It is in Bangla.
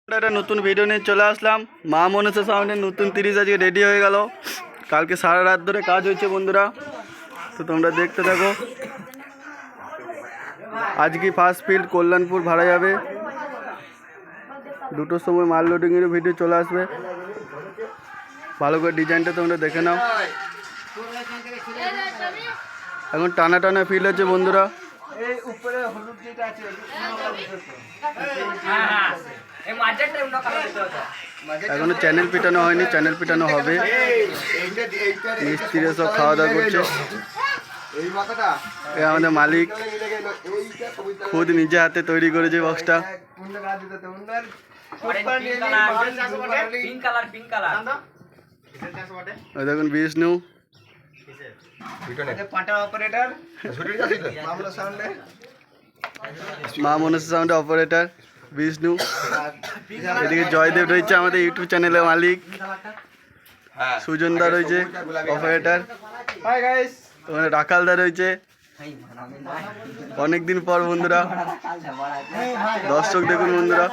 একটা নতুন ভিডিও নিয়ে চলে আসলাম। মা মনসা সাউন্ডের নতুন 30 আজকে রেডি হয়ে গেল। কালকে সারা রাত ধরে কাজ হয়েছে বন্ধুরা, তো তোমরা দেখতে থাকো। আজকে ফার্স্ট ফিল্ড কল্যাণপুর ভাড়া যাবে, 2টোর সময় মাল লোডিংয়ের ভিডিও চলে আসবে। ভালো করে ডিজাইনটা তোমরা দেখে নাও। এখন টানা টানা ফিল হচ্ছে বন্ধুরা। এখনো চ্যানেল পিটানো হয়নি, চ্যানেল পিটানো হবে। মিস্ত্রি সব খাওয়া দাওয়া করছে। এ আমাদের মালিক খুদ নিজে হাতে তৈরি করেছে বক্সটা। দেখুন বিষ্ণু মা মনসা সাউন্ডের অপারেটর বিষ্ণু। এদিকে জয়দেব রয়েছে আমাদের ইউটিউব চ্যানেলের মালিক। সুজনদা রয়েছে অপারেটর। ওখানে রাখালদা রয়েছে। অনেকদিন পর বন্ধুরা, দর্শক দেখুন বন্ধুরা।